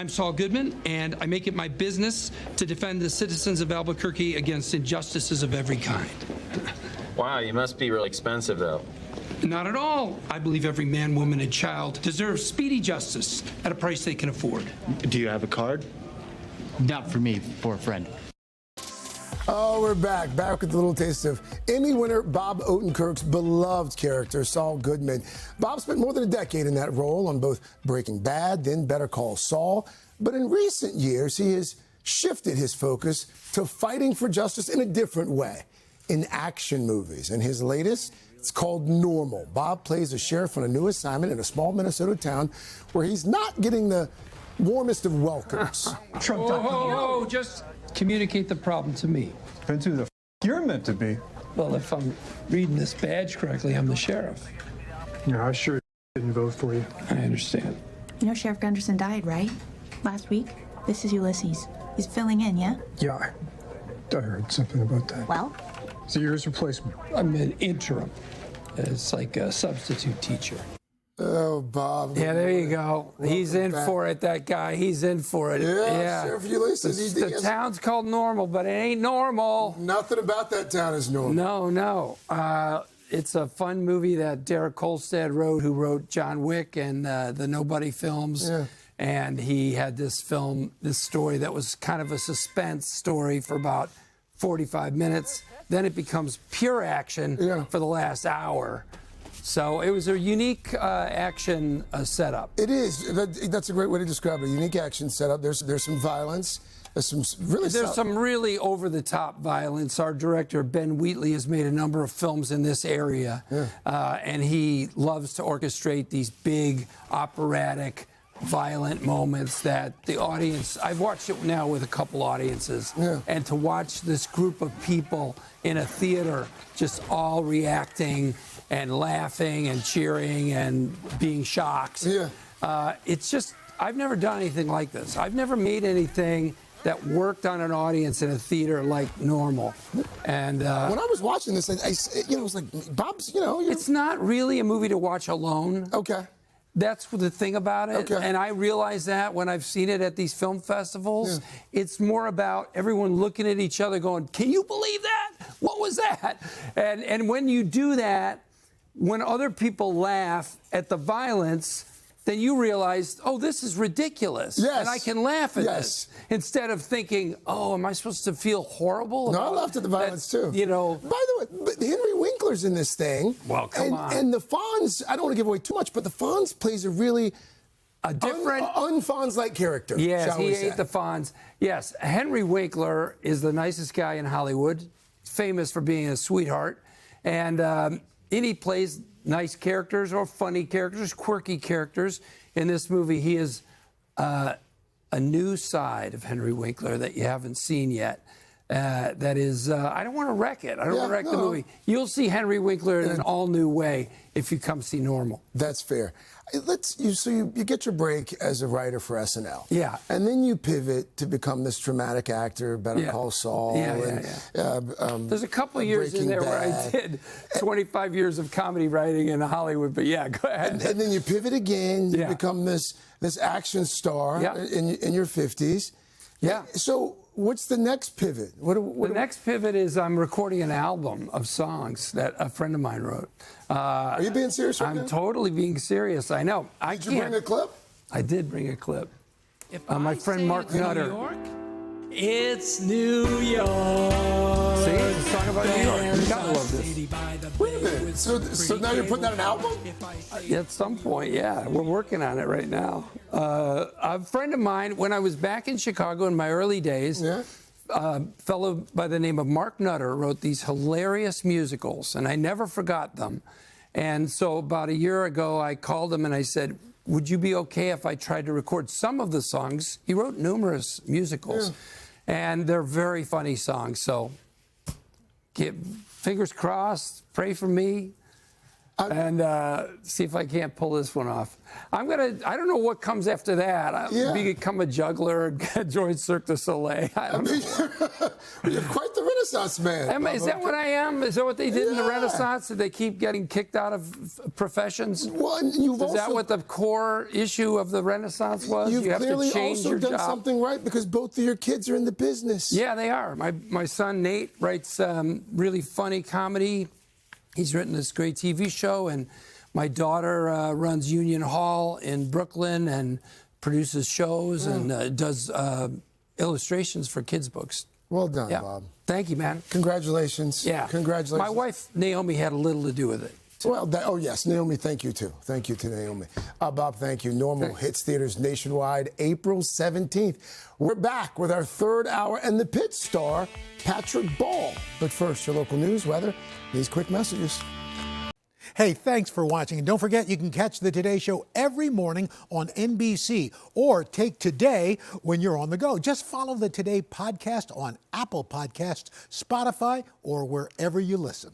I'm Saul Goodman, and I make it my business to defend the citizens of Albuquerque against injustices of every kind. Wow, you must be really expensive, though. Not at all. I believe every man, woman, and child deserves speedy justice at a price they can afford. Do you have a card? Not for me, for a friend. Oh, we're back with a little taste of Emmy winner Bob Odenkirk's beloved character, Saul Goodman. Bob spent more than a decade in that role on both Breaking Bad, then Better Call Saul. But in recent years, he has shifted his focus to fighting for justice in a different way, in action movies. And his latest, it's called Normal. Bob plays a sheriff on a new assignment in a small Minnesota town where he's not getting the warmest of welcomes. Oh, just communicate the problem to me. Depends who the you're meant to be. Well, if I'm reading this badge correctly, I'm the sheriff. Yeah, I sure didn't vote for you. I understand. You know Sheriff Gunderson died, right? Last week? This is Ulysses. He's filling in, yeah? Yeah, I heard something about that. Well? So you're his replacement. I'm an interim. It's like a substitute teacher. Oh, Bob. Yeah, there you go. He's in for it, that guy. He's in for it. Yeah. Sheriff Ulysses. The town's called normal, but it ain't normal. Nothing about that town is normal. No. It's a fun movie that Derek Kolstad wrote, who wrote John Wick and the Nobody films. Yeah. And he had this story that was kind of a suspense story for about 45 minutes. Then it becomes pure action for the last hour. So it was a unique action setup. It is. That's a great way to describe it. A unique action setup. There's some violence. There's some really over-the-top violence. Our director, Ben Wheatley, has made a number of films in this area. Yeah. And he loves to orchestrate these big, operatic, violent moments that the audience... I've watched it now with a couple audiences. Yeah. And to watch this group of people in a theater just all reacting and laughing and cheering and being shocked. Yeah. It's just, I've never done anything like this. I've never made anything that worked on an audience in a theater like Normal. And when I was watching this, I was like, Bob's, It's not really a movie to watch alone. Okay. That's the thing about it. Okay. And I realize that when I've seen it at these film festivals. Yeah. It's more about everyone looking at each other going, can you believe that? What was that? And when you do that, when other people laugh at the violence, then you realize, oh, this is ridiculous. Yes. And I can laugh at this. Instead of thinking, oh, am I supposed to feel horrible? No, I laughed at the violence, too. By the way, but Henry Winkler's in this thing. Well, come on. And the Fonz, I don't want to give away too much, but the Fonz plays a really... different... un-Fonz-like character, yes, he ate the Fonz. Yes, Henry Winkler is the nicest guy in Hollywood, famous for being a sweetheart. And he plays nice characters or funny characters, quirky characters. In this movie, he is a new side of Henry Winkler that you haven't seen yet. That is, I don't want to wreck it. I don't want to wreck the movie. You'll see Henry Winkler in an all-new way if you come see Normal. That's fair. So you get your break as a writer for SNL. Yeah. And then you pivot to become this dramatic actor, Better Call Saul. There's a couple of years in there where I did 25 years of comedy writing in Hollywood, but yeah, go ahead. And then you pivot again, you become this action star in your 50s. Yeah. So what's the next pivot? The next pivot is I'm recording an album of songs that a friend of mine wrote. Are you being serious right now? I'm totally being serious. I know. Did you bring a clip? I did bring a clip. My friend Mark Nutter. New York, it's New York. See, it's a song about New York. You gotta love this. Wait a minute. So now you're putting out an album? At some point, yeah. We're working on it right now. A friend of mine, when I was back in Chicago in my early days, a fellow by the name of Mark Nutter wrote these hilarious musicals, and I never forgot them. And so about a year ago, I called him and I said, would you be okay if I tried to record some of the songs? He wrote numerous musicals, and they're very funny songs. So fingers crossed, pray for me. and see if I can't pull this one off. I don't know what comes after that. Become a juggler, join Cirque du Soleil. You're quite the Renaissance man. Is that what I am? Is that what they did in the Renaissance? Did they keep getting kicked out of professions? Well, is that what the core issue of the Renaissance was? You've you have clearly to change also your done job. something right because both of your kids are in the business. Yeah, they are. My son Nate writes really funny comedy. He's written this great TV show, and my daughter runs Union Hall in Brooklyn and produces shows and does illustrations for kids' books. Well done, Bob. Thank you, man. Congratulations. Yeah. Congratulations. My wife, Naomi, had a little to do with it. Well, oh, yes, Naomi, thank you, too. Thank you to Naomi. Bob, thank you. Normal hits theaters nationwide, April 17th. We're back with our third hour and the pit star, Patrick Ball. But first, your local news, weather, these quick messages. Hey, thanks for watching. And don't forget, you can catch the Today Show every morning on NBC or take Today when you're on the go. Just follow the Today podcast on Apple Podcasts, Spotify, or wherever you listen.